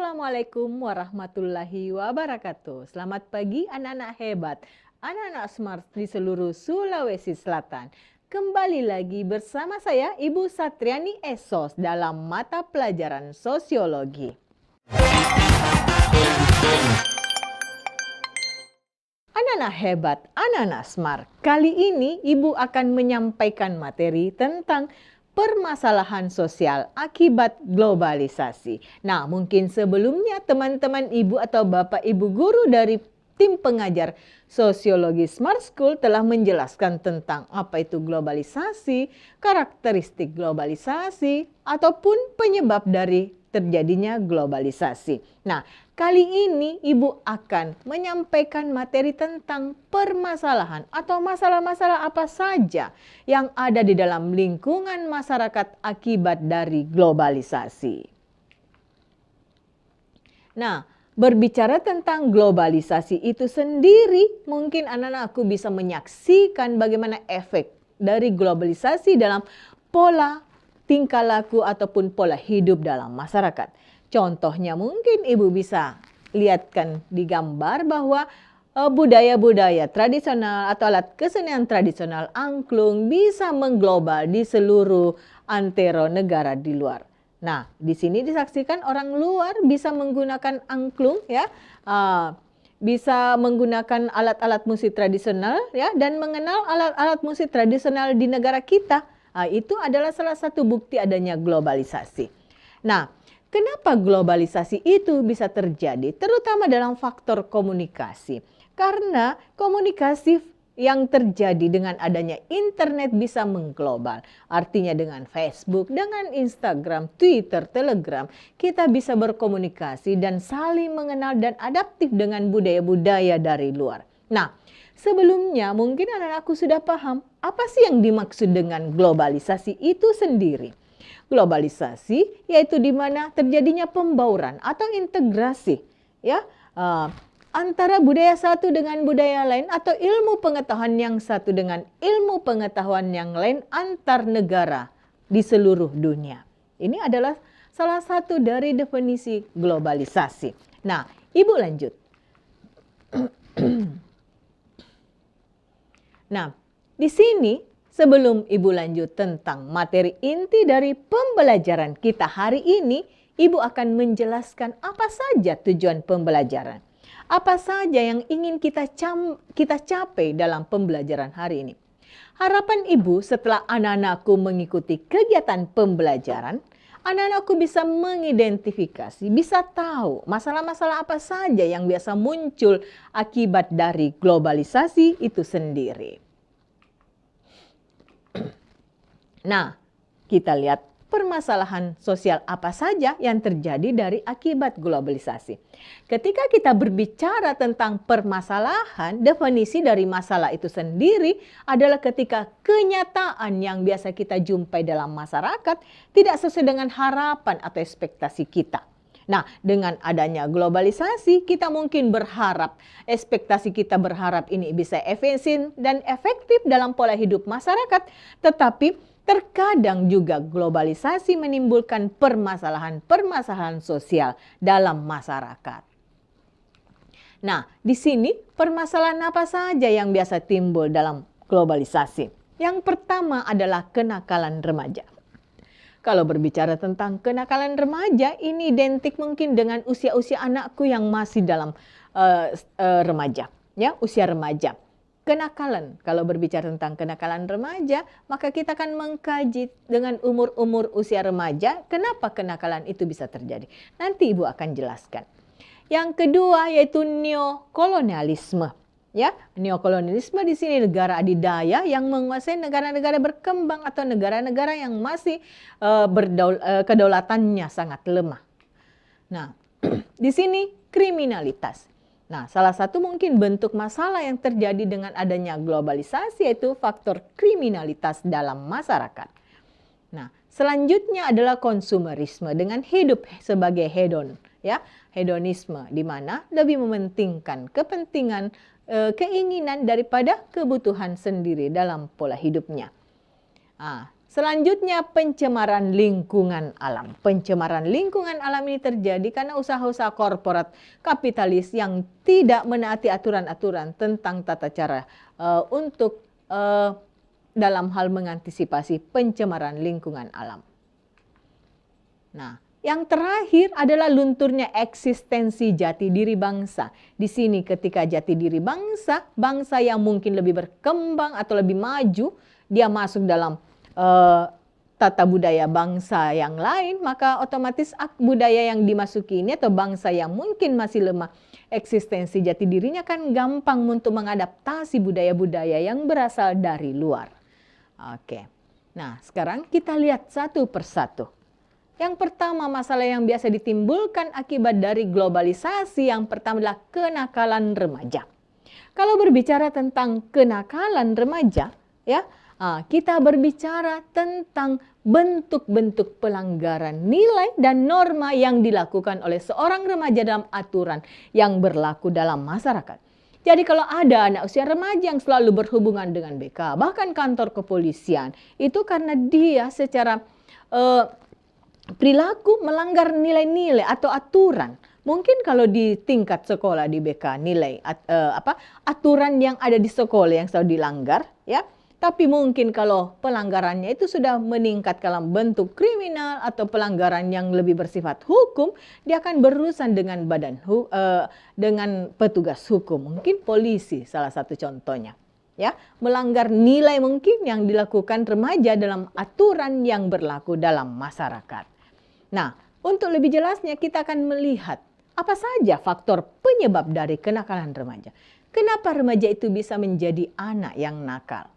Assalamualaikum warahmatullahi wabarakatuh. Selamat pagi anak-anak hebat, anak-anak smart di seluruh Sulawesi Selatan. Kembali lagi bersama saya Ibu Satriani Esos dalam mata pelajaran sosiologi. Anak-anak hebat, anak-anak smart. Kali ini Ibu akan menyampaikan materi tentang permasalahan sosial akibat globalisasi. Nah, mungkin sebelumnya teman-teman Ibu atau Bapak Ibu guru dari tim pengajar Sosiologi Smart School telah menjelaskan tentang apa itu globalisasi, karakteristik globalisasi, ataupun penyebab dari terjadinya globalisasi. Nah, kali ini Ibu akan menyampaikan materi tentang permasalahan atau masalah-masalah apa saja yang ada di dalam lingkungan masyarakat akibat dari globalisasi. Nah, berbicara tentang globalisasi itu sendiri, mungkin anak-anakku bisa menyaksikan bagaimana efek dari globalisasi dalam pola tingkah laku ataupun pola hidup dalam masyarakat. Contohnya mungkin Ibu bisa lihatkan di gambar bahwa budaya-budaya tradisional atau alat kesenian tradisional angklung bisa mengglobal di seluruh antero negara di luar. Nah, di sini disaksikan orang luar bisa menggunakan angklung ya, bisa menggunakan alat-alat musik tradisional ya, dan mengenal alat-alat musik tradisional di negara kita. Itu adalah salah satu bukti adanya globalisasi. Nah, kenapa globalisasi itu bisa terjadi? Terutama dalam faktor komunikasi. Karena komunikasi yang terjadi dengan adanya internet bisa mengglobal. Artinya dengan Facebook, dengan Instagram, Twitter, Telegram, kita bisa berkomunikasi dan saling mengenal dan adaptif dengan budaya-budaya dari luar. Nah, sebelumnya mungkin anak-anakku sudah paham apa sih yang dimaksud dengan globalisasi itu sendiri. Globalisasi yaitu di mana terjadinya pembauran atau integrasi ya antara budaya satu dengan budaya lain atau ilmu pengetahuan yang satu dengan ilmu pengetahuan yang lain antar negara di seluruh dunia. Ini adalah salah satu dari definisi globalisasi. Nah, Ibu lanjut. Nah, di sini sebelum Ibu lanjut tentang materi inti dari pembelajaran kita hari ini, Ibu akan menjelaskan apa saja tujuan pembelajaran. Apa saja yang ingin kita capai dalam pembelajaran hari ini. Harapan Ibu setelah anak-anakku mengikuti kegiatan pembelajaran, anak-anakku bisa mengidentifikasi, bisa tahu masalah-masalah apa saja yang biasa muncul akibat dari globalisasi itu sendiri. Nah, kita lihat permasalahan sosial apa saja yang terjadi dari akibat globalisasi. Ketika kita berbicara tentang permasalahan, definisi dari masalah itu sendiri adalah ketika kenyataan yang biasa kita jumpai dalam masyarakat tidak sesuai dengan harapan atau ekspektasi kita. Nah, dengan adanya globalisasi, kita mungkin berharap, ekspektasi kita berharap ini bisa efisien dan efektif dalam pola hidup masyarakat, tetapi terkadang juga globalisasi menimbulkan permasalahan-permasalahan sosial dalam masyarakat. Nah, di sini permasalahan apa saja yang biasa timbul dalam globalisasi? Yang pertama adalah kenakalan remaja. Kalau berbicara tentang kenakalan remaja, ini identik mungkin dengan usia-usia anakku yang masih dalam remaja, ya, usia remaja. Kenakalan, kalau berbicara tentang kenakalan remaja, maka kita akan mengkaji dengan umur-umur usia remaja, kenapa kenakalan itu bisa terjadi. Nanti Ibu akan jelaskan. Yang kedua yaitu neokolonialisme. Ya, neokolonialisme di sini negara adidaya yang menguasai negara-negara berkembang atau negara-negara yang masih kedaulatannya sangat lemah. Nah, di sini kriminalitas. Nah, salah satu mungkin bentuk masalah yang terjadi dengan adanya globalisasi yaitu faktor kriminalitas dalam masyarakat. Nah, selanjutnya adalah konsumerisme dengan hidup sebagai hedon, ya, hedonisme di mana lebih mementingkan kepentingan, keinginan daripada kebutuhan sendiri dalam pola hidupnya. Selanjutnya pencemaran lingkungan alam. Pencemaran lingkungan alam ini terjadi karena usaha-usaha korporat kapitalis yang tidak menaati aturan-aturan tentang tata cara untuk dalam hal mengantisipasi pencemaran lingkungan alam. Nah, yang terakhir adalah lunturnya eksistensi jati diri bangsa. Di sini ketika jati diri bangsa, bangsa yang mungkin lebih berkembang atau lebih maju, dia masuk dalam tata budaya bangsa yang lain, maka otomatis budaya yang dimasuki ini atau bangsa yang mungkin masih lemah eksistensi jati dirinya kan gampang untuk mengadaptasi budaya-budaya yang berasal dari luar. Oke, nah sekarang kita lihat satu persatu. Yang pertama, masalah yang biasa ditimbulkan akibat dari globalisasi yang pertama adalah kenakalan remaja. Kalau berbicara tentang kenakalan remaja, ya, kita berbicara tentang bentuk-bentuk pelanggaran nilai dan norma yang dilakukan oleh seorang remaja dalam aturan yang berlaku dalam masyarakat. Jadi kalau ada anak usia remaja yang selalu berhubungan dengan BK, bahkan kantor kepolisian, itu karena dia secara perilaku melanggar nilai-nilai atau aturan. Mungkin kalau di tingkat sekolah di BK nilai aturan yang ada di sekolah yang selalu dilanggar, ya. Tapi mungkin kalau pelanggarannya itu sudah meningkat dalam bentuk kriminal atau pelanggaran yang lebih bersifat hukum, dia akan berurusan dengan dengan petugas hukum, mungkin polisi salah satu contohnya. Ya, melanggar nilai mungkin yang dilakukan remaja dalam aturan yang berlaku dalam masyarakat. Nah, untuk lebih jelasnya kita akan melihat apa saja faktor penyebab dari kenakalan remaja. Kenapa remaja itu bisa menjadi anak yang nakal?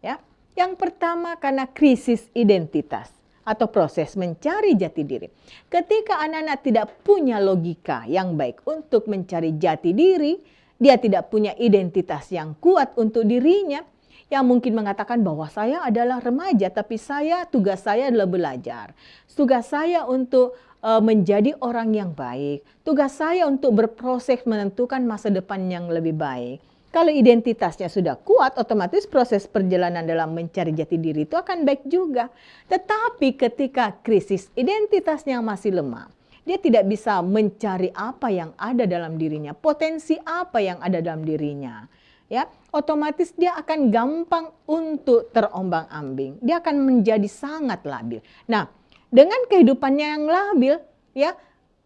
Ya, yang pertama karena krisis identitas atau proses mencari jati diri. Ketika anak-anak tidak punya logika yang baik untuk mencari jati diri, dia tidak punya identitas yang kuat untuk dirinya, yang mungkin mengatakan bahwa saya adalah remaja, tapi tugas saya adalah belajar. Tugas saya untuk menjadi orang yang baik. Tugas saya untuk berproses menentukan masa depan yang lebih baik. Kalau identitasnya sudah kuat, otomatis proses perjalanan dalam mencari jati diri itu akan baik juga. Tetapi ketika krisis identitasnya masih lemah, dia tidak bisa mencari apa yang ada dalam dirinya, potensi apa yang ada dalam dirinya. Ya, otomatis dia akan gampang untuk terombang-ambing. Dia akan menjadi sangat labil. Nah, dengan kehidupannya yang labil, ya,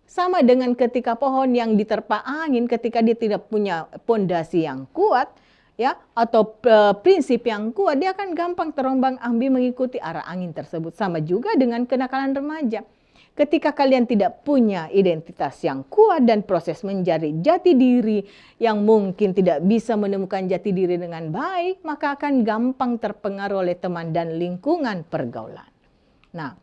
sama dengan ketika pohon yang diterpa angin, ketika dia tidak punya pondasi yang kuat, ya, atau prinsip yang kuat, dia akan gampang terombang-ambing mengikuti arah angin tersebut. Sama juga dengan kenakalan remaja. Ketika kalian tidak punya identitas yang kuat dan proses mencari jati diri yang mungkin tidak bisa menemukan jati diri dengan baik, maka akan gampang terpengaruh oleh teman dan lingkungan pergaulan. Nah,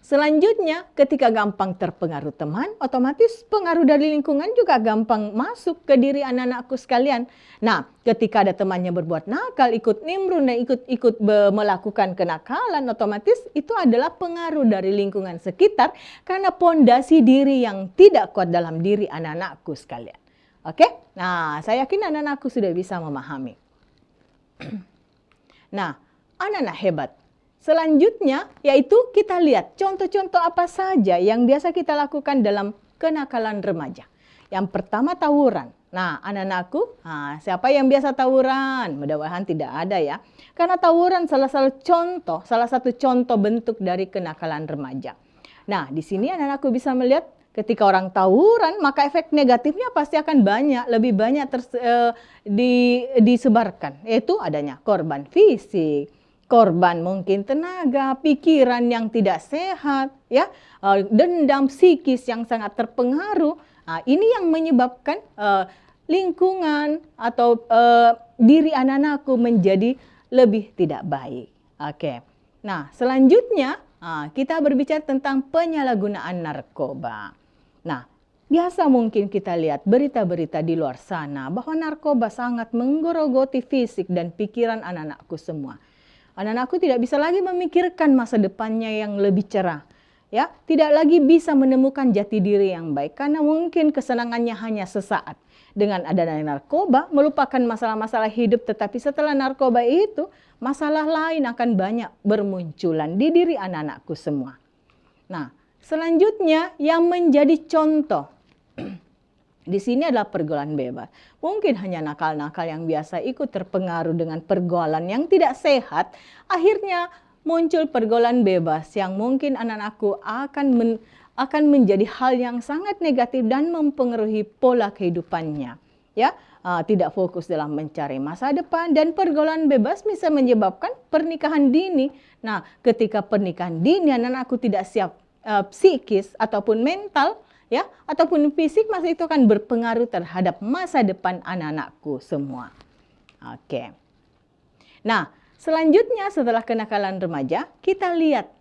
selanjutnya ketika gampang terpengaruh teman, otomatis pengaruh dari lingkungan juga gampang masuk ke diri anak-anakku sekalian. Nah, ketika ada temannya berbuat nakal, ikut nimbrung dan ikut melakukan kenakalan, otomatis itu adalah pengaruh dari lingkungan sekitar karena pondasi diri yang tidak kuat dalam diri anak-anakku sekalian. Oke? Nah, saya yakin anak-anakku sudah bisa memahami. Nah, anak-anak hebat. Selanjutnya yaitu kita lihat contoh-contoh apa saja yang biasa kita lakukan dalam kenakalan remaja. Yang pertama tawuran. Nah, anak-anakku, siapa yang biasa tawuran? Mudah-mudahan tidak ada ya. Karena tawuran salah satu contoh bentuk dari kenakalan remaja. Nah, di sini anak-anakku bisa melihat ketika orang tawuran, maka efek negatifnya pasti akan lebih banyak disebarkan. Yaitu adanya korban fisik, korban mungkin tenaga, pikiran yang tidak sehat, ya, dendam psikis yang sangat terpengaruh. Ini yang menyebabkan lingkungan atau diri anak-anakku menjadi lebih tidak baik. Oke. Nah, selanjutnya kita berbicara tentang penyalahgunaan narkoba. Nah, biasa mungkin kita lihat berita-berita di luar sana bahwa narkoba sangat menggerogoti fisik dan pikiran anak-anakku semua. Anak-anakku tidak bisa lagi memikirkan masa depannya yang lebih cerah. Ya, tidak lagi bisa menemukan jati diri yang baik karena mungkin kesenangannya hanya sesaat. Dengan adanya narkoba melupakan masalah-masalah hidup, tetapi setelah narkoba itu masalah lain akan banyak bermunculan di diri anak-anakku semua. Nah, selanjutnya yang menjadi contoh di sini adalah pergaulan bebas. Mungkin hanya nakal-nakal yang biasa ikut terpengaruh dengan pergaulan yang tidak sehat, akhirnya muncul pergaulan bebas yang mungkin anak-anakku akan menjadi hal yang sangat negatif dan mempengaruhi pola kehidupannya. Ya, tidak fokus dalam mencari masa depan, dan pergaulan bebas bisa menyebabkan pernikahan dini. Nah, ketika pernikahan dini anak-anakku tidak siap psikis ataupun mental, ya, ataupun fisik, masa itu akan berpengaruh terhadap masa depan anak-anakku semua. Oke. Nah, selanjutnya setelah kenakalan remaja, kita lihat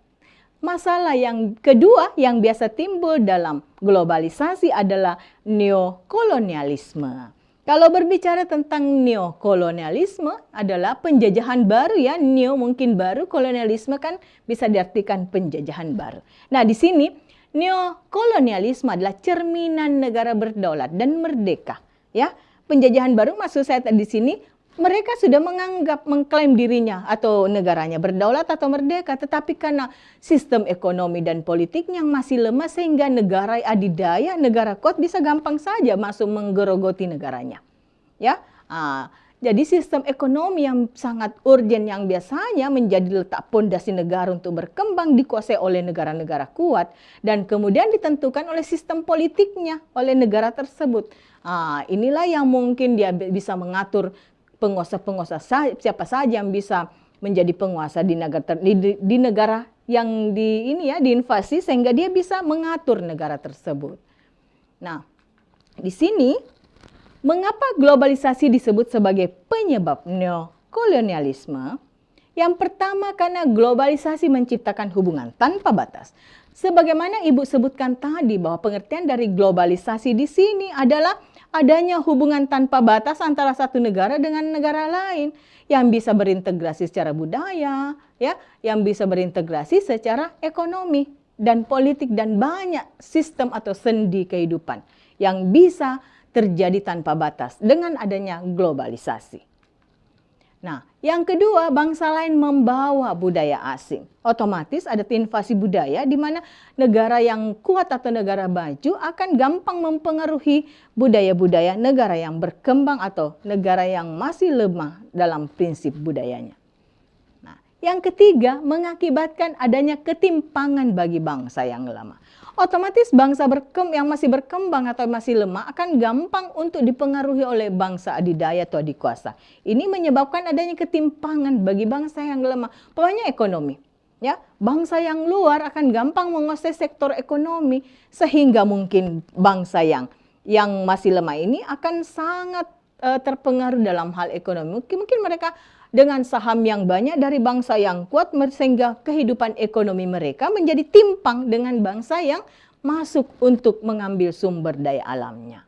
masalah yang kedua yang biasa timbul dalam globalisasi adalah neokolonialisme. Kalau berbicara tentang neokolonialisme adalah penjajahan baru, ya. Neo mungkin baru, kolonialisme kan bisa diartikan penjajahan baru. Nah, di sini neokolonialisme adalah cerminan negara berdaulat dan merdeka, ya. Penjajahan baru maksud saya di sini, mereka sudah mengklaim dirinya atau negaranya berdaulat atau merdeka, tetapi karena sistem ekonomi dan politiknya yang masih lemah sehingga negara adidaya, negara kuat bisa gampang saja masuk menggerogoti negaranya. Ya, jadi sistem ekonomi yang sangat urgen yang biasanya menjadi letak pondasi negara untuk berkembang dikuasai oleh negara-negara kuat dan kemudian ditentukan oleh sistem politiknya oleh negara tersebut. Inilah yang mungkin dia bisa mengatur penguasa-penguasa siapa saja yang bisa menjadi penguasa di negara yang diinvasi sehingga dia bisa mengatur negara tersebut. Nah, di sini mengapa globalisasi disebut sebagai penyebab neokolonialisme? Yang pertama, karena globalisasi menciptakan hubungan tanpa batas. Sebagaimana Ibu sebutkan tadi bahwa pengertian dari globalisasi di sini adalah adanya hubungan tanpa batas antara satu negara dengan negara lain yang bisa berintegrasi secara budaya, ya, yang bisa berintegrasi secara ekonomi dan politik dan banyak sistem atau sendi kehidupan yang bisa terjadi tanpa batas dengan adanya globalisasi. Nah, yang kedua, bangsa lain membawa budaya asing. Otomatis ada invasi budaya di mana negara yang kuat atau negara maju akan gampang mempengaruhi budaya-budaya negara yang berkembang atau negara yang masih lemah dalam prinsip budayanya. Nah, yang ketiga, mengakibatkan adanya ketimpangan bagi bangsa yang lama. Otomatis bangsa yang masih berkembang atau masih lemah akan gampang untuk dipengaruhi oleh bangsa adidaya atau adikuasa. Ini menyebabkan adanya ketimpangan bagi bangsa yang lemah. Pokoknya ekonomi, ya. Bangsa yang luar akan gampang menguasai sektor ekonomi sehingga mungkin bangsa yang masih lemah ini akan sangat terpengaruh dalam hal ekonomi. Mungkin mereka dengan saham yang banyak dari bangsa yang kuat sehingga kehidupan ekonomi mereka menjadi timpang dengan bangsa yang masuk untuk mengambil sumber daya alamnya.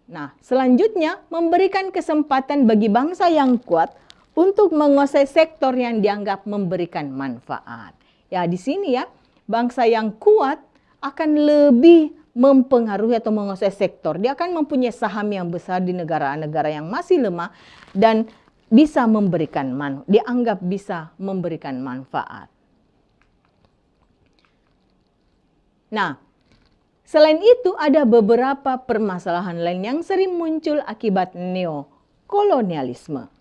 Nah, selanjutnya memberikan kesempatan bagi bangsa yang kuat untuk menguasai sektor yang dianggap memberikan manfaat. Ya, di sini ya, bangsa yang kuat akan lebih mempengaruhi atau menguasai sektor. Dia akan mempunyai saham yang besar di negara-negara yang masih lemah dan bisa memberikan dianggap bisa memberikan manfaat. Nah, selain itu ada beberapa permasalahan lain yang sering muncul akibat neokolonialisme.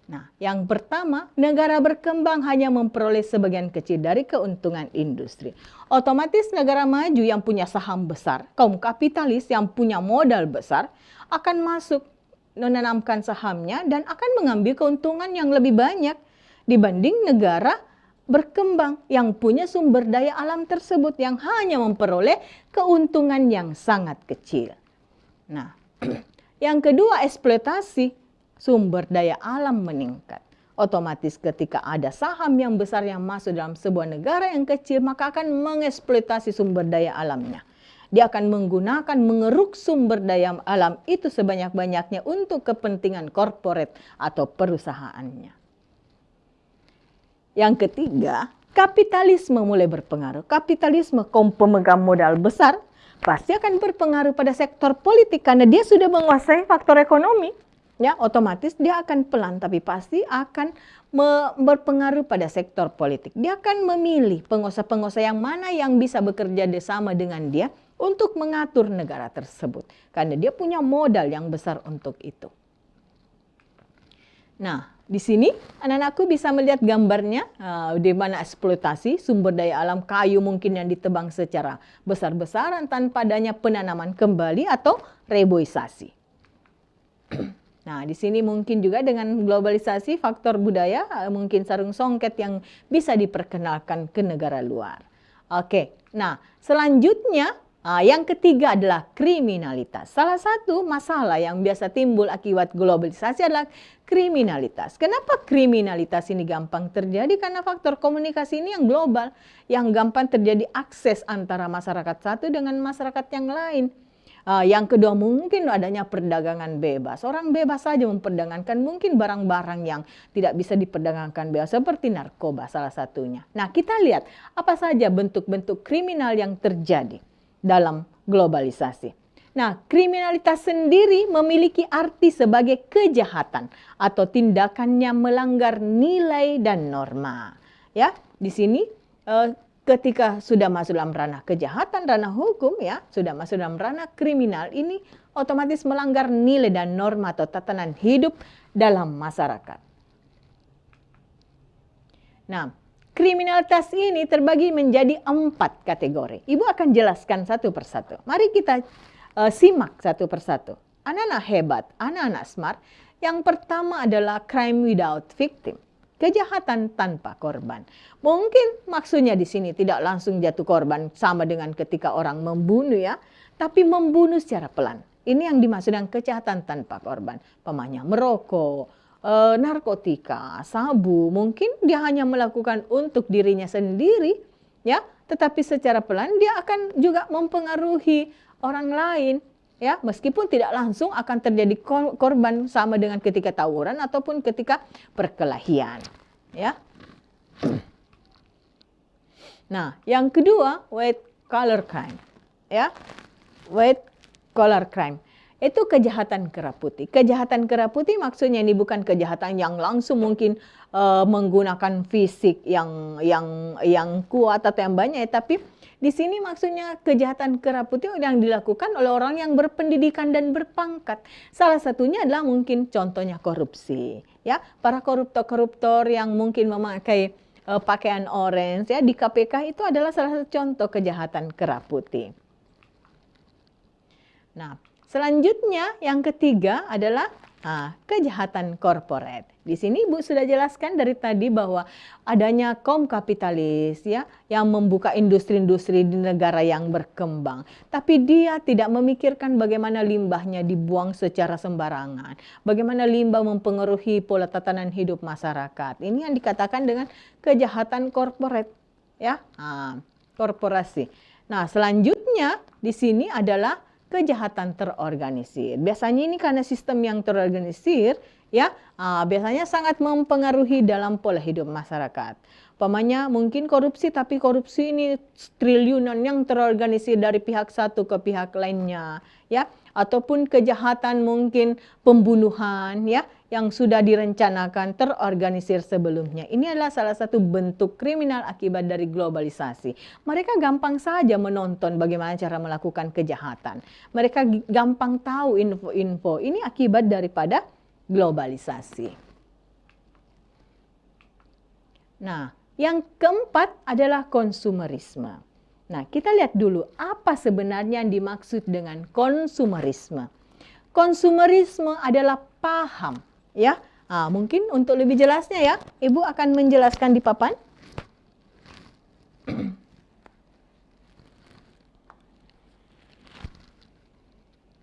Nah, yang pertama, negara berkembang hanya memperoleh sebagian kecil dari keuntungan industri. Otomatis negara maju yang punya saham besar, kaum kapitalis yang punya modal besar akan masuk menanamkan sahamnya dan akan mengambil keuntungan yang lebih banyak dibanding negara berkembang yang punya sumber daya alam tersebut yang hanya memperoleh keuntungan yang sangat kecil. Nah, yang kedua, eksploitasi sumber daya alam meningkat. Otomatis ketika ada saham yang besar yang masuk dalam sebuah negara yang kecil, maka akan mengeksploitasi sumber daya alamnya. Dia akan mengeruk sumber daya alam itu sebanyak-banyaknya untuk kepentingan korporat atau perusahaannya. Yang ketiga, kapitalisme mulai berpengaruh. Kapitalisme, kaum pemegang modal besar, pasti akan berpengaruh pada sektor politik karena dia sudah menguasai faktor ekonomi. ya otomatis dia akan pelan tapi pasti akan berpengaruh pada sektor politik. Dia akan memilih pengusaha-pengusaha yang mana yang bisa bekerja bersama dengan dia untuk mengatur negara tersebut. Karena dia punya modal yang besar untuk itu. Nah, di sini anak-anakku bisa melihat gambarnya di mana eksploitasi sumber daya alam kayu mungkin yang ditebang secara besar-besaran tanpa adanya penanaman kembali atau reboisasi. Nah, di sini mungkin juga dengan globalisasi faktor budaya mungkin sarung songket yang bisa diperkenalkan ke negara luar. Oke, nah selanjutnya yang ketiga adalah kriminalitas. Salah satu masalah yang biasa timbul akibat globalisasi adalah kriminalitas. Kenapa kriminalitas ini gampang terjadi? Karena faktor komunikasi ini yang global, yang gampang terjadi akses antara masyarakat satu dengan masyarakat yang lain. Yang kedua mungkin adanya perdagangan bebas. Orang bebas saja memperdagangkan mungkin barang-barang yang tidak bisa diperdagangkan bebas seperti narkoba salah satunya. Nah, kita lihat apa saja bentuk-bentuk kriminal yang terjadi dalam globalisasi. Nah, kriminalitas sendiri memiliki arti sebagai kejahatan atau tindakannya melanggar nilai dan norma. Ya, di sini ketika sudah masuk dalam ranah kejahatan, ranah hukum ya, sudah masuk dalam ranah kriminal, ini otomatis melanggar nilai dan norma atau tatanan hidup dalam masyarakat. Nah, kriminalitas ini terbagi menjadi 4 kategori. Ibu akan jelaskan satu persatu. Mari kita simak satu persatu. Anak-anak hebat, anak-anak smart. Yang pertama adalah crime without victim. Kejahatan tanpa korban. Mungkin maksudnya di sini tidak langsung jatuh korban sama dengan ketika orang membunuh ya, tapi membunuh secara pelan. Ini yang dimaksud dengan kejahatan tanpa korban. Pemanya merokok, narkotika, sabu, mungkin dia hanya melakukan untuk dirinya sendiri ya, tetapi secara pelan dia akan juga mempengaruhi orang lain. Ya, meskipun tidak langsung akan terjadi korban sama dengan ketika tawuran ataupun ketika perkelahian, ya. Nah, yang kedua white collar crime, ya. White collar crime itu kejahatan kerah putih. Kejahatan kerah putih maksudnya ini bukan kejahatan yang langsung mungkin menggunakan fisik yang kuat atau yang banyak, tapi di sini maksudnya kejahatan kerah putih yang dilakukan oleh orang yang berpendidikan dan berpangkat. Salah satunya adalah mungkin contohnya korupsi. Ya, para koruptor-koruptor yang mungkin memakai pakaian orange ya di KPK itu adalah salah satu contoh kejahatan kerah putih. Nah, selanjutnya yang ketiga adalah kejahatan korporat. Di sini Ibu sudah jelaskan dari tadi bahwa adanya kaum kapitalis ya yang membuka industri-industri di negara yang berkembang, tapi dia tidak memikirkan bagaimana limbahnya dibuang secara sembarangan, bagaimana limbah mempengaruhi pola tatanan hidup masyarakat. Ini yang dikatakan dengan kejahatan korporat ya, korporasi. Nah, selanjutnya di sini adalah kejahatan terorganisir. Biasanya ini karena sistem yang terorganisir ya, biasanya sangat mempengaruhi dalam pola hidup masyarakat. Umpamanya mungkin korupsi, tapi korupsi ini triliunan yang terorganisir dari pihak satu ke pihak lainnya ya, ataupun kejahatan mungkin pembunuhan ya yang sudah direncanakan terorganisir sebelumnya. Ini adalah salah satu bentuk kriminal akibat dari globalisasi. Mereka gampang saja menonton bagaimana cara melakukan kejahatan. Mereka gampang tahu info-info. Ini akibat daripada globalisasi. Nah, yang keempat adalah konsumerisme. Nah, kita lihat dulu apa sebenarnya yang dimaksud dengan konsumerisme. Konsumerisme adalah paham, ya. Mungkin untuk lebih jelasnya ya, Ibu akan menjelaskan di papan.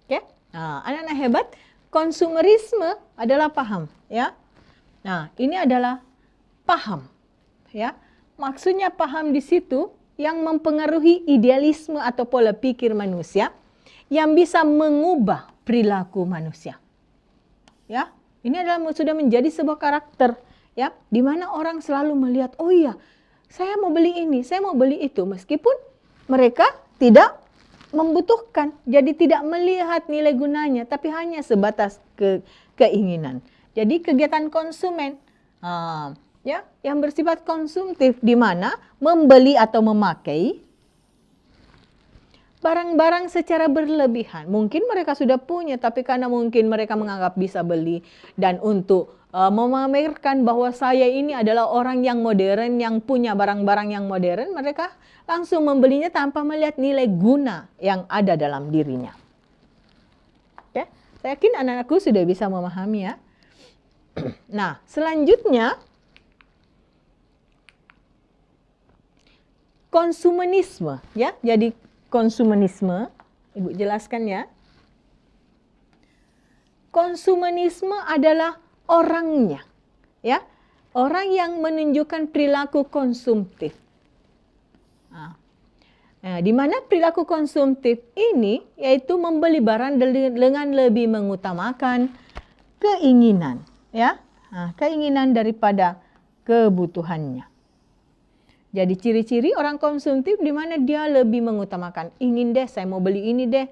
Oke, anak-anak hebat, konsumerisme adalah paham, ya. Nah, ini adalah paham, ya. Maksudnya paham di situ yang mempengaruhi idealisme atau pola pikir manusia yang bisa mengubah perilaku manusia. Ya, ini adalah sudah menjadi sebuah karakter, ya, di mana orang selalu melihat, oh iya, saya mau beli ini, saya mau beli itu, meskipun mereka tidak membutuhkan, jadi tidak melihat nilai gunanya, tapi hanya sebatas keinginan. Jadi kegiatan konsumen ya yang bersifat konsumtif, di mana membeli atau memakai barang-barang secara berlebihan. Mungkin mereka sudah punya, tapi karena mungkin mereka menganggap bisa beli dan untuk memamerkan bahwa saya ini adalah orang yang modern, yang punya barang-barang yang modern, mereka langsung membelinya tanpa melihat nilai guna yang ada dalam dirinya. Oke, saya yakin anak-anakku sudah bisa memahami ya. Nah, selanjutnya konsumenisme ya. Jadi konsumenisme, Ibu jelaskan ya. Konsumenisme adalah orangnya, ya, orang yang menunjukkan perilaku konsumtif. Di mana perilaku konsumtif ini yaitu membeli barang dengan lebih mengutamakan keinginan, ya, keinginan daripada kebutuhannya. Jadi ciri-ciri orang konsumtif di mana dia lebih mengutamakan, ingin deh, saya mau beli ini deh,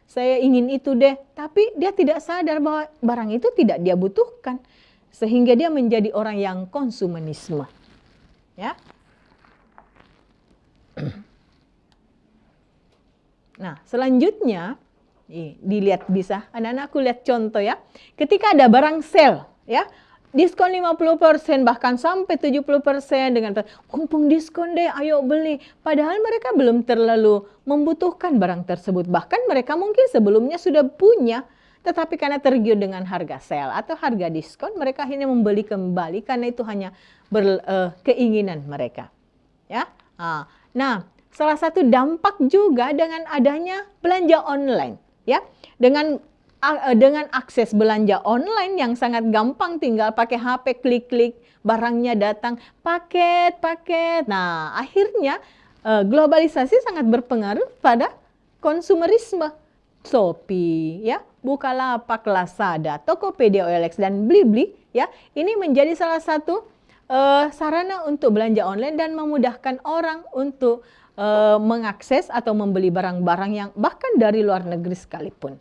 saya ingin itu deh, tapi dia tidak sadar bahwa barang itu tidak dia butuhkan, sehingga dia menjadi orang yang konsumenisme. Ya. Nah, selanjutnya dilihat bisa, anak-anakku lihat contoh ya. Ketika ada barang sale, ya, diskon 50% bahkan sampai 70% dengan mumpung diskon deh, ayo beli. Padahal mereka belum terlalu membutuhkan barang tersebut. Bahkan mereka mungkin sebelumnya sudah punya, tetapi karena tergiur dengan harga sale atau harga diskon, mereka akhirnya membeli kembali karena itu hanya keinginan mereka. Ya. Nah, salah satu dampak juga dengan adanya belanja online, ya. Dengan akses belanja online yang sangat gampang, tinggal pakai HP, klik-klik, barangnya datang, paket. Nah, akhirnya globalisasi sangat berpengaruh pada konsumerisme. Shopee, ya, Bukalapak, Lazada, Tokopedia, OLX, dan Blibli, ya, ini menjadi salah satu sarana untuk belanja online dan memudahkan orang untuk mengakses atau membeli barang-barang yang bahkan dari luar negeri sekalipun.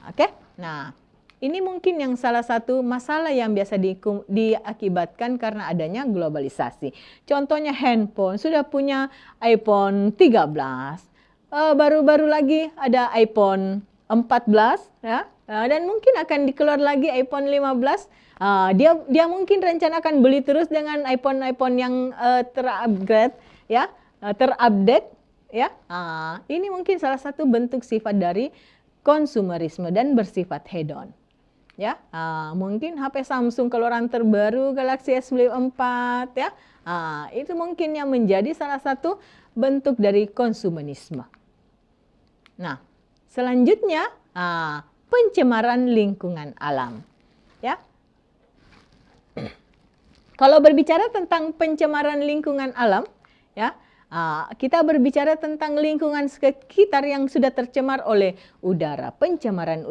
Oke, nah ini mungkin yang salah satu masalah yang biasa diakibatkan karena adanya globalisasi. Contohnya handphone, sudah punya iPhone 13, baru-baru lagi ada iPhone 14, ya, dan mungkin akan dikeluar lagi iPhone 15. Dia mungkin rencana akan beli terus dengan iPhone yang terupgrade, ya, terupdate, ya. Ini mungkin salah satu bentuk sifat dari konsumerisme dan bersifat hedon. Ya, mungkin HP Samsung keluaran terbaru Galaxy S Flip 4, ya. Itu mungkin yang menjadi salah satu bentuk dari konsumerisme. Nah, selanjutnya pencemaran lingkungan alam. Ya. Kalau berbicara tentang pencemaran lingkungan alam, ya, kita berbicara tentang lingkungan sekitar yang sudah tercemar oleh udara, pencemaran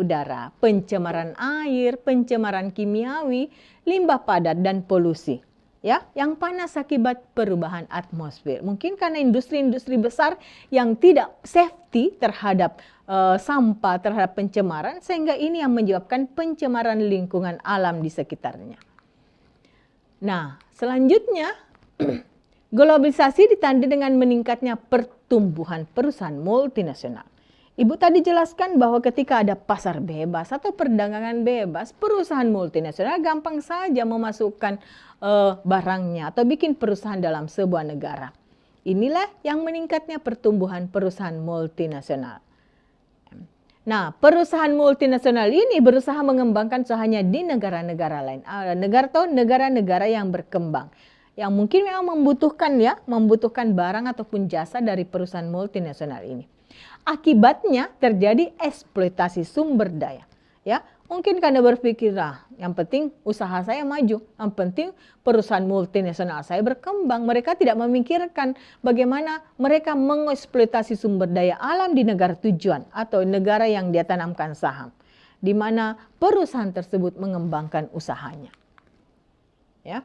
air, pencemaran kimiawi, limbah padat, dan polusi. Ya, yang panas akibat perubahan atmosfer. Mungkin karena industri-industri besar yang tidak safety terhadap sampah, terhadap pencemaran, sehingga ini yang menyebabkan pencemaran lingkungan alam di sekitarnya. Nah, selanjutnya globalisasi ditandai dengan meningkatnya pertumbuhan perusahaan multinasional. Ibu tadi jelaskan bahwa ketika ada pasar bebas atau perdagangan bebas, perusahaan multinasional gampang saja memasukkan barangnya atau bikin perusahaan dalam sebuah negara. Inilah yang meningkatnya pertumbuhan perusahaan multinasional. Nah, perusahaan multinasional ini berusaha mengembangkan usahanya di negara-negara lain, negara-negara yang berkembang, yang mungkin memang membutuhkan barang ataupun jasa dari perusahaan multinasional ini. Akibatnya terjadi eksploitasi sumber daya. Ya, mungkin karena berpikir, yang penting usaha saya maju, yang penting perusahaan multinasional saya berkembang. Mereka tidak memikirkan bagaimana mereka mengeksploitasi sumber daya alam di negara tujuan atau negara yang dia tanamkan saham, di mana perusahaan tersebut mengembangkan usahanya. Ya.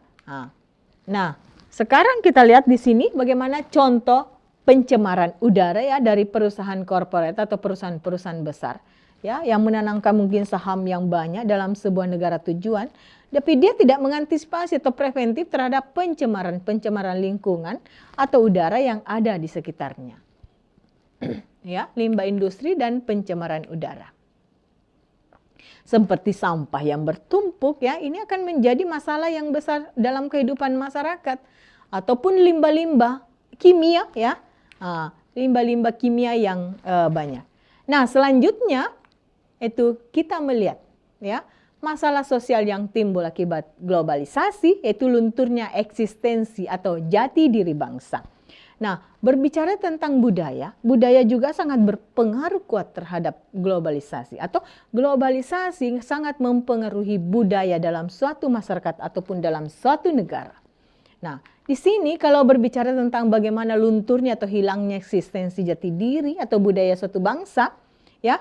Nah, sekarang kita lihat di sini bagaimana contoh pencemaran udara ya dari perusahaan korporat atau perusahaan-perusahaan besar. ya, yang menanamkan mungkin saham yang banyak dalam sebuah negara tujuan, tapi dia tidak mengantisipasi atau preventif terhadap pencemaran lingkungan atau udara yang ada di sekitarnya. Ya, limbah industri dan pencemaran udara. Seperti sampah yang bertumpuk, ya, ini akan menjadi masalah yang besar dalam kehidupan masyarakat, ataupun limbah-limbah kimia, ya, limbah-limbah kimia yang banyak. Nah, selanjutnya itu kita melihat, ya, masalah sosial yang timbul akibat globalisasi, yaitu lunturnya eksistensi atau jati diri bangsa. Nah, berbicara tentang budaya, budaya juga sangat berpengaruh kuat terhadap globalisasi, atau globalisasi sangat mempengaruhi budaya dalam suatu masyarakat ataupun dalam suatu negara. Nah, di sini kalau berbicara tentang bagaimana lunturnya atau hilangnya eksistensi jati diri atau budaya suatu bangsa, ya,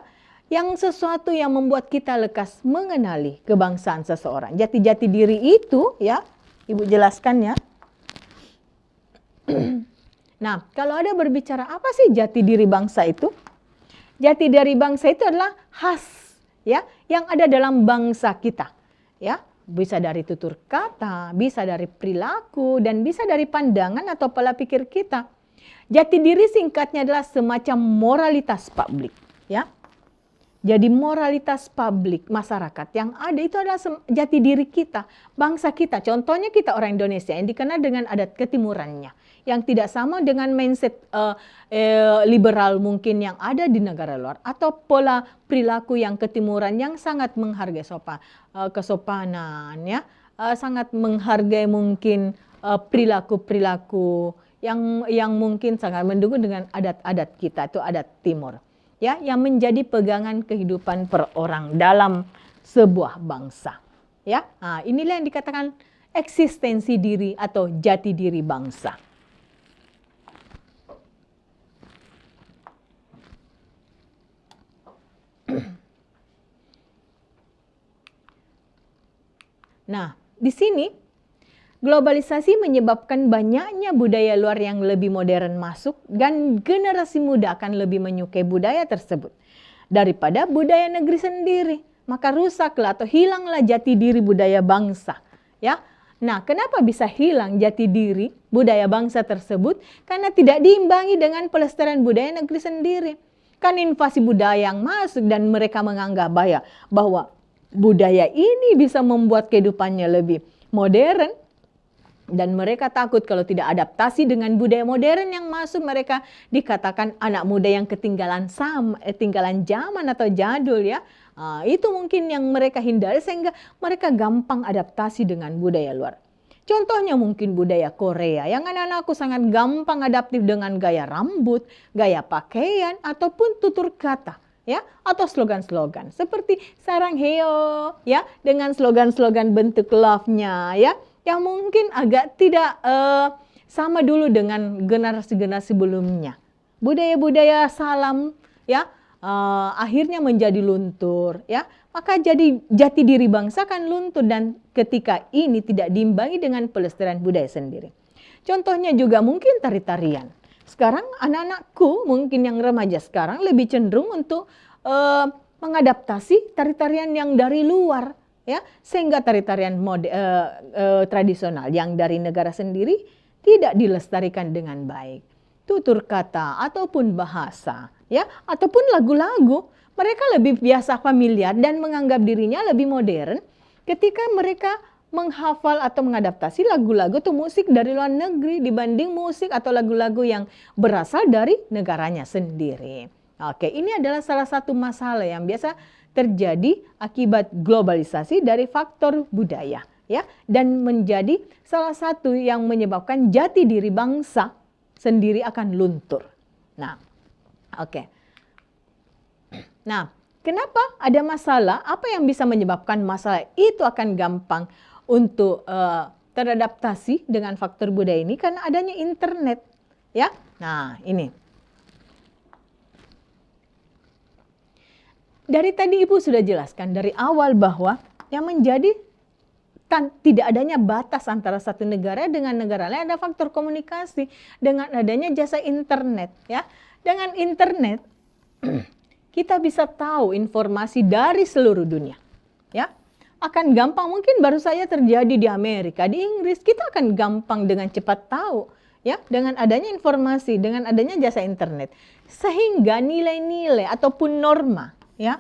yang sesuatu yang membuat kita lekas mengenali kebangsaan seseorang. Jati-jati diri itu, ya, Ibu jelaskannya. Nah, kalau ada berbicara apa sih jati diri bangsa itu? Jati diri bangsa itu adalah khas, ya, yang ada dalam bangsa kita, ya. Bisa dari tutur kata, bisa dari perilaku, dan bisa dari pandangan atau pola pikir kita. Jati diri singkatnya adalah semacam moralitas publik, ya. Jadi moralitas publik masyarakat yang ada itu adalah jati diri kita, bangsa kita. Contohnya kita orang Indonesia yang dikenal dengan adat ketimurannya, yang tidak sama dengan mindset liberal mungkin yang ada di negara luar, atau pola perilaku yang ketimuran yang sangat menghargai kesopanan, ya, sangat menghargai mungkin perilaku-perilaku yang mungkin sangat mendukung dengan adat-adat kita, itu adat timur. Ya, yang menjadi pegangan kehidupan per orang dalam sebuah bangsa. Ya, nah, inilah yang dikatakan eksistensi diri atau jati diri bangsa. Nah, di sini globalisasi menyebabkan banyaknya budaya luar yang lebih modern masuk, dan generasi muda akan lebih menyukai budaya tersebut daripada budaya negeri sendiri. Maka rusaklah atau hilanglah jati diri budaya bangsa, ya. Nah, kenapa bisa hilang jati diri budaya bangsa tersebut? Karena tidak diimbangi dengan pelestarian budaya negeri sendiri. Kan invasi budaya yang masuk dan mereka menganggap bahwa budaya ini bisa membuat kehidupannya lebih modern. Dan mereka takut kalau tidak adaptasi dengan budaya modern yang masuk, mereka dikatakan anak muda yang ketinggalan zaman atau jadul, ya. Itu mungkin yang mereka hindari sehingga mereka gampang adaptasi dengan budaya luar. Contohnya mungkin budaya Korea yang anak-anakku sangat gampang adaptif dengan gaya rambut, gaya pakaian, ataupun tutur kata, ya, atau slogan-slogan seperti sarang heo, ya, dengan slogan-slogan bentuk love-nya, ya, yang mungkin agak tidak sama dulu dengan generasi-generasi sebelumnya. Budaya-budaya salam, ya, akhirnya menjadi luntur, ya. Maka jadi jati diri bangsa akan luntur, dan ketika ini tidak diimbangi dengan pelestarian budaya sendiri. Contohnya juga mungkin tari-tarian. Sekarang anak-anakku mungkin yang remaja sekarang lebih cenderung untuk mengadaptasi tari-tarian yang dari luar, ya, sehingga tari-tarian tradisional yang dari negara sendiri tidak dilestarikan dengan baik. Tutur kata ataupun bahasa, ya, ataupun lagu-lagu, mereka lebih biasa familiar dan menganggap dirinya lebih modern ketika mereka menghafal atau mengadaptasi lagu-lagu atau musik dari luar negeri dibanding musik atau lagu-lagu yang berasal dari negaranya sendiri. Oke, ini adalah salah satu masalah yang biasa terjadi akibat globalisasi dari faktor budaya, ya, dan menjadi salah satu yang menyebabkan jati diri bangsa sendiri akan luntur. Nah, oke. Nah, kenapa ada masalah? Apa yang bisa menyebabkan masalah itu akan gampang untuk teradaptasi dengan faktor budaya ini? Karena adanya internet, ya. Nah, ini. Dari tadi Ibu sudah jelaskan dari awal bahwa yang menjadi tidak adanya batas antara satu negara dengan negara lain ada faktor komunikasi dengan adanya jasa internet, ya. Dengan internet kita bisa tahu informasi dari seluruh dunia. Ya, akan gampang, mungkin baru saja terjadi di Amerika, di Inggris, kita akan gampang dengan cepat tahu. Ya, dengan adanya informasi, dengan adanya jasa internet, sehingga nilai-nilai ataupun norma, ya,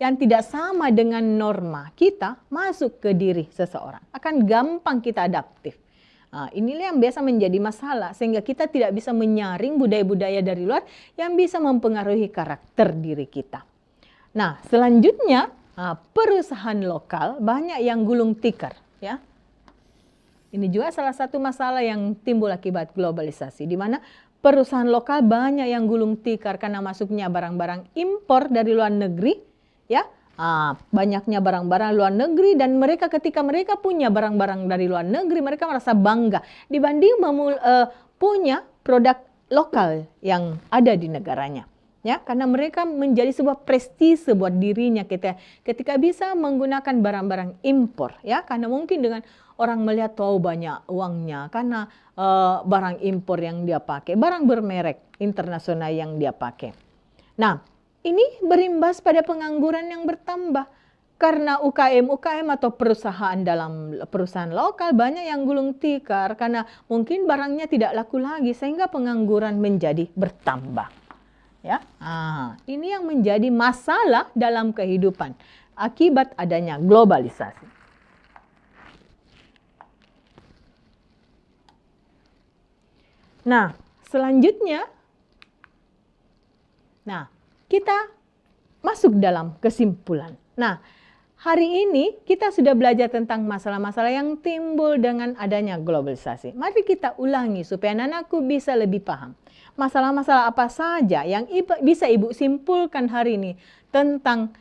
yang tidak sama dengan norma kita masuk ke diri seseorang, akan gampang kita adaptif. Nah, inilah yang biasa menjadi masalah, sehingga kita tidak bisa menyaring budaya-budaya dari luar yang bisa mempengaruhi karakter diri kita. Nah, selanjutnya perusahaan lokal banyak yang gulung tikar, ya. Ini juga salah satu masalah yang timbul akibat globalisasi, di mana perusahaan lokal banyak yang gulung tikar karena masuknya barang-barang impor dari luar negeri, ya. Banyaknya barang-barang luar negeri, dan mereka ketika mereka punya barang-barang dari luar negeri, mereka merasa bangga dibanding punya produk lokal yang ada di negaranya. Ya, karena mereka menjadi sebuah prestise buat dirinya ketika bisa menggunakan barang-barang impor, ya, karena mungkin dengan orang melihat tahu banyak uangnya karena barang impor yang dia pakai, barang bermerek internasional yang dia pakai. Nah, ini berimbas pada pengangguran yang bertambah karena UKM atau perusahaan lokal banyak yang gulung tikar karena mungkin barangnya tidak laku lagi, sehingga pengangguran menjadi bertambah. Ya, ini yang menjadi masalah dalam kehidupan akibat adanya globalisasi. Nah, selanjutnya, kita masuk dalam kesimpulan. Nah, hari ini kita sudah belajar tentang masalah-masalah yang timbul dengan adanya globalisasi. Mari kita ulangi supaya anak-anakku bisa lebih paham. Masalah-masalah apa saja yang bisa Ibu simpulkan hari ini tentang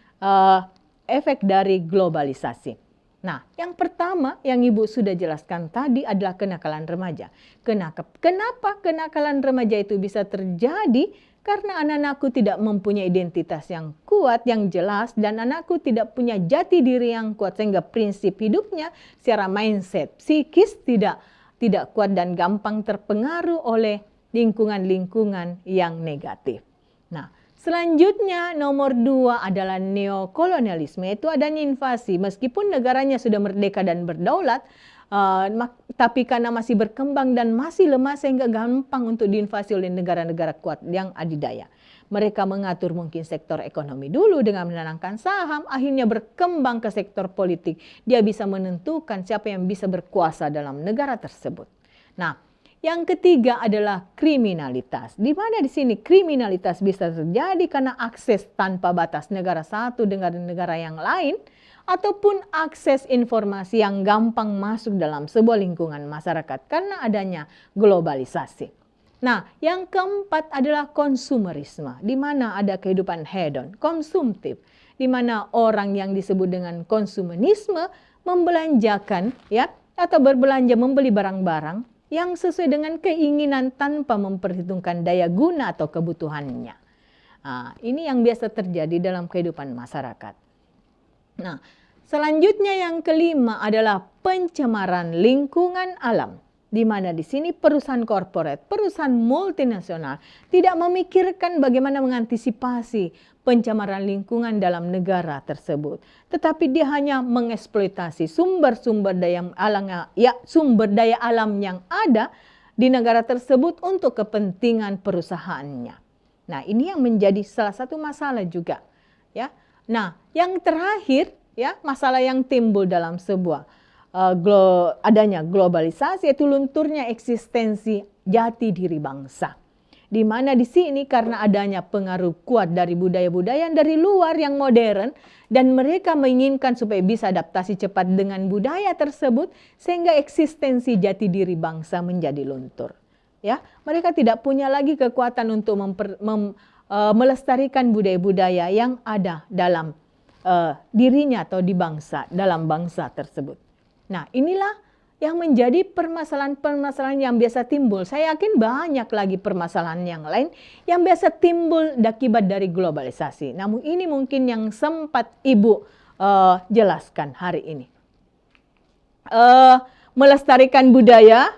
efek dari globalisasi. Nah, yang pertama yang Ibu sudah jelaskan tadi adalah kenakalan remaja. Kenapa kenakalan remaja itu bisa terjadi? Karena anak-anakku tidak mempunyai identitas yang kuat, yang jelas, dan anakku tidak punya jati diri yang kuat, sehingga prinsip hidupnya secara mindset, psikis tidak kuat dan gampang terpengaruh oleh lingkungan-lingkungan yang negatif. Nah, selanjutnya nomor 2 adalah neokolonialisme, itu adanya invasi. Meskipun negaranya sudah merdeka dan berdaulat, tapi karena masih berkembang dan masih lemah sehingga gampang untuk diinvasi oleh negara-negara kuat yang adidaya. Mereka mengatur mungkin sektor ekonomi dulu dengan menanamkan saham, akhirnya berkembang ke sektor politik. Dia bisa menentukan siapa yang bisa berkuasa dalam negara tersebut. Nah, yang ketiga adalah kriminalitas. Di mana di sini kriminalitas bisa terjadi karena akses tanpa batas negara satu dengan negara yang lain, ataupun akses informasi yang gampang masuk dalam sebuah lingkungan masyarakat karena adanya globalisasi. Nah, yang keempat adalah konsumerisme, di mana ada kehidupan hedon, konsumtif, di mana orang yang disebut dengan konsumerisme membelanjakan, ya, atau berbelanja membeli barang-barang yang sesuai dengan keinginan tanpa memperhitungkan daya guna atau kebutuhannya. Nah, ini yang biasa terjadi dalam kehidupan masyarakat. Nah, selanjutnya yang kelima adalah pencemaran lingkungan alam, di mana di sini perusahaan korporat, perusahaan multinasional tidak memikirkan bagaimana mengantisipasi pencemaran lingkungan dalam negara tersebut, tetapi dia hanya mengeksploitasi sumber daya alam yang ada di negara tersebut untuk kepentingan perusahaannya. Nah, ini yang menjadi salah satu masalah juga, ya. Nah, yang terakhir, ya, masalah yang timbul dalam sebuah adanya globalisasi yaitu lunturnya eksistensi jati diri bangsa. Di mana di sini karena adanya pengaruh kuat dari budaya-budaya dari luar yang modern, dan mereka menginginkan supaya bisa adaptasi cepat dengan budaya tersebut sehingga eksistensi jati diri bangsa menjadi luntur. Ya, mereka tidak punya lagi kekuatan untuk melestarikan budaya-budaya yang ada dalam dirinya atau di dalam bangsa tersebut. Nah, inilah yang menjadi permasalahan-permasalahan yang biasa timbul. Saya yakin banyak lagi permasalahan yang lain yang biasa timbul akibat dari globalisasi. Namun ini mungkin yang sempat Ibu jelaskan hari ini. Melestarikan budaya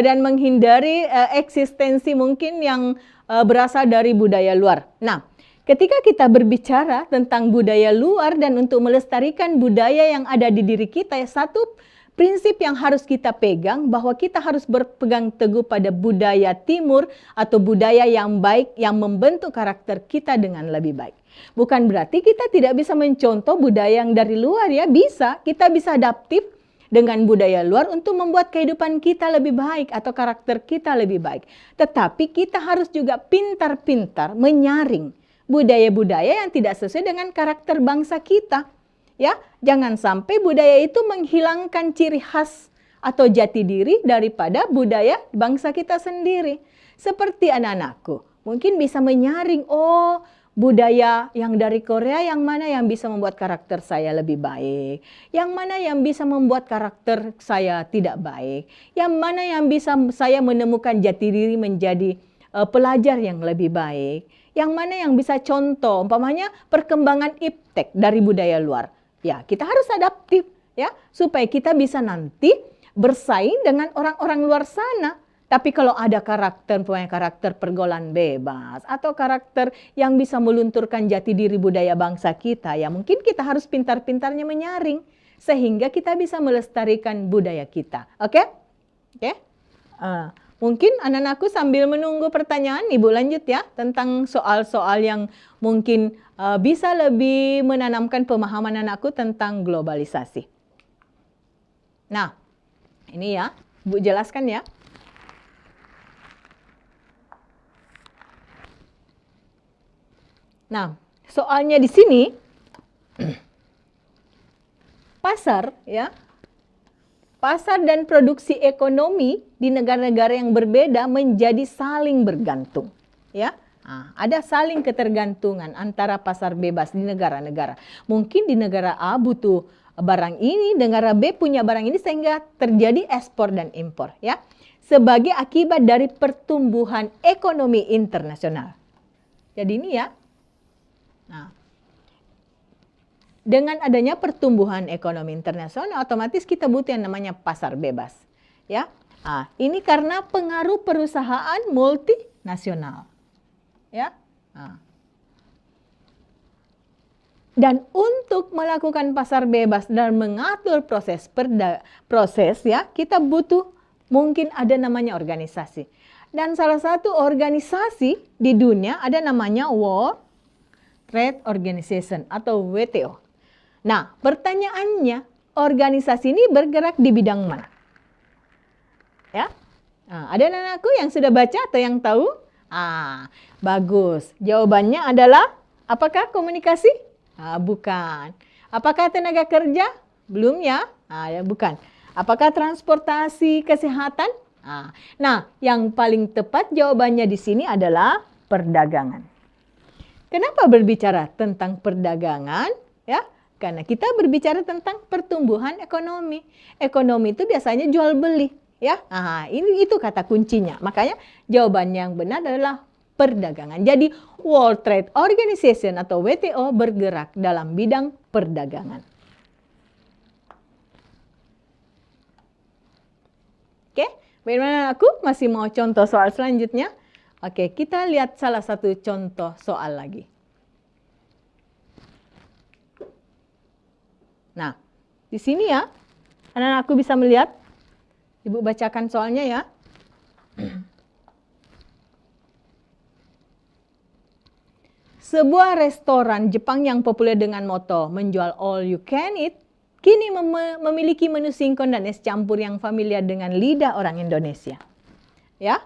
dan menghindari eksistensi mungkin yang berasal dari budaya luar. Nah, ketika kita berbicara tentang budaya luar dan untuk melestarikan budaya yang ada di diri kita, satu prinsip yang harus kita pegang bahwa kita harus berpegang teguh pada budaya timur atau budaya yang baik yang membentuk karakter kita dengan lebih baik. Bukan berarti kita tidak bisa mencontoh budaya yang dari luar ya, bisa. Kita bisa adaptif dengan budaya luar untuk membuat kehidupan kita lebih baik atau karakter kita lebih baik. Tetapi kita harus juga pintar-pintar menyaring budaya-budaya yang tidak sesuai dengan karakter bangsa kita. Ya, jangan sampai budaya itu menghilangkan ciri khas atau jati diri daripada budaya bangsa kita sendiri. Seperti anak-anakku, mungkin bisa menyaring, oh budaya yang dari Korea yang mana yang bisa membuat karakter saya lebih baik, yang mana yang bisa membuat karakter saya tidak baik, yang mana yang bisa saya menemukan jati diri menjadi pelajar yang lebih baik, yang mana yang bisa contoh, umpamanya perkembangan iptek dari budaya luar. Ya, kita harus adaptif ya, supaya kita bisa nanti bersaing dengan orang-orang luar sana. Tapi kalau ada karakter pergaulan bebas atau karakter yang bisa melunturkan jati diri budaya bangsa kita, ya mungkin kita harus pintar-pintarnya menyaring sehingga kita bisa melestarikan budaya kita. Oke? Oke? Mungkin anak-anakku sambil menunggu pertanyaan, Ibu lanjut ya tentang soal-soal yang mungkin bisa lebih menanamkan pemahaman anakku tentang globalisasi. Nah, ini ya, Bu jelaskan ya. Nah, soalnya di sini pasar ya. Pasar dan produksi ekonomi di negara-negara yang berbeda menjadi saling bergantung, ya. Nah, ada saling ketergantungan antara pasar bebas di negara-negara. Mungkin di negara A butuh barang ini, negara B punya barang ini sehingga terjadi ekspor dan impor, ya. Sebagai akibat dari pertumbuhan ekonomi internasional. Jadi ini ya. Nah, dengan adanya pertumbuhan ekonomi internasional, otomatis kita butuh yang namanya pasar bebas, ya. Nah, ini karena pengaruh perusahaan multinasional, ya. Nah. Dan untuk melakukan pasar bebas dan mengatur proses ya, kita butuh mungkin ada namanya organisasi. Dan salah satu organisasi di dunia ada namanya World Trade Organization atau WTO. Nah, pertanyaannya, organisasi ini bergerak di bidang mana? Ya, nah, ada anakku yang sudah baca atau yang tahu? Bagus. Jawabannya adalah, apakah komunikasi? Bukan. Apakah tenaga kerja? Belum ya? Ya bukan. Apakah transportasi kesehatan? Nah, yang paling tepat jawabannya di sini adalah perdagangan. Kenapa berbicara tentang perdagangan? Ya, karena kita berbicara tentang pertumbuhan ekonomi. Ekonomi itu biasanya jual beli, ya. Itu kata kuncinya. Makanya jawabannya yang benar adalah perdagangan. Jadi World Trade Organization atau WTO bergerak dalam bidang perdagangan. Oke, bagaimana aku masih mau contoh soal selanjutnya? Oke, kita lihat salah satu contoh soal lagi. Nah, di sini ya, anak-anakku bisa melihat. Ibu bacakan soalnya ya. Sebuah restoran Jepang yang populer dengan moto menjual all you can eat, kini memiliki menu singkong dan es campur yang familiar dengan lidah orang Indonesia. Ya.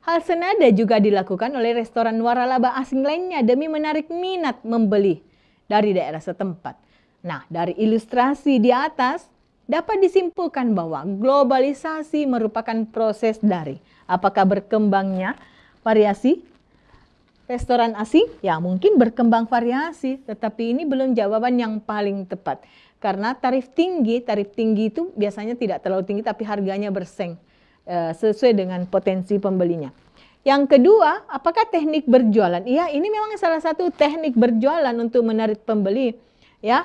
Hal senada juga dilakukan oleh restoran waralaba asing lainnya demi menarik minat membeli dari daerah setempat. Nah, dari ilustrasi di atas dapat disimpulkan bahwa globalisasi merupakan proses dari apakah berkembangnya variasi restoran asing? Ya, mungkin berkembang variasi, tetapi ini belum jawaban yang paling tepat. Karena tarif tinggi itu biasanya tidak terlalu tinggi tapi harganya bersaing sesuai dengan potensi pembelinya. Yang kedua, apakah teknik berjualan? Iya, ini memang salah satu teknik berjualan untuk menarik pembeli, ya.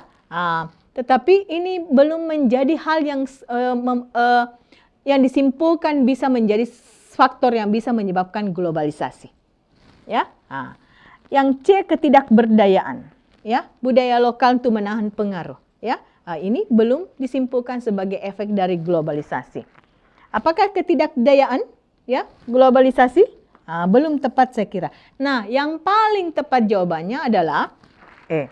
Tetapi ini belum menjadi hal yang disimpulkan bisa menjadi faktor yang bisa menyebabkan globalisasi, ya. Yang C, ketidakberdayaan. Ya, budaya lokal untuk menahan pengaruh. Ya, ini belum disimpulkan sebagai efek dari globalisasi. Apakah ketidakdayaan? Ya, globalisasi? Belum tepat saya kira. Nah, yang paling tepat jawabannya adalah E.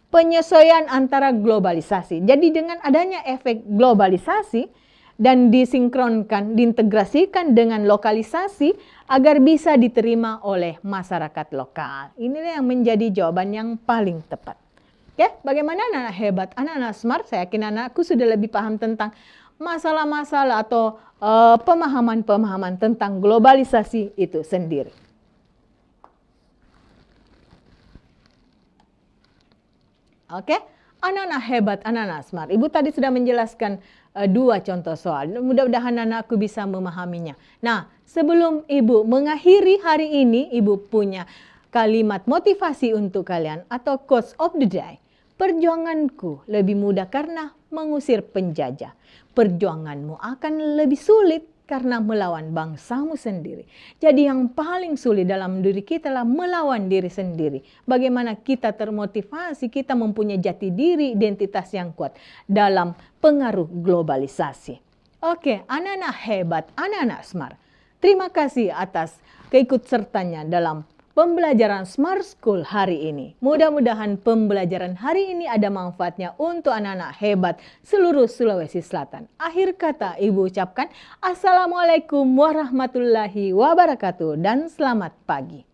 Penyesuaian antara globalisasi. Jadi dengan adanya efek globalisasi dan disinkronkan, diintegrasikan dengan lokalisasi agar bisa diterima oleh masyarakat lokal. Inilah yang menjadi jawaban yang paling tepat. Oke, bagaimana anak-anak hebat, anak-anak smart? Saya yakin anakku sudah lebih paham tentang masalah-masalah atau pemahaman-pemahaman tentang globalisasi itu sendiri. Oke, anak-anak hebat, anak-anak smart. Ibu tadi sudah menjelaskan 2 contoh soal. Mudah-mudahan anakku bisa memahaminya. Nah, sebelum Ibu mengakhiri hari ini, Ibu punya kalimat motivasi untuk kalian atau quotes of the day. Perjuanganku lebih mudah karena mengusir penjajah. Perjuanganmu akan lebih sulit karena melawan bangsamu sendiri. Jadi yang paling sulit dalam diri kita adalah melawan diri sendiri. Bagaimana kita termotivasi, kita mempunyai jati diri, identitas yang kuat dalam pengaruh globalisasi. Oke, anak-anak hebat, anak-anak smart. Terima kasih atas keikutsertanya dalam pembelajaran Smart School hari ini. Mudah-mudahan pembelajaran hari ini ada manfaatnya untuk anak-anak hebat seluruh Sulawesi Selatan. Akhir kata Ibu ucapkan Assalamualaikum warahmatullahi wabarakatuh dan selamat pagi.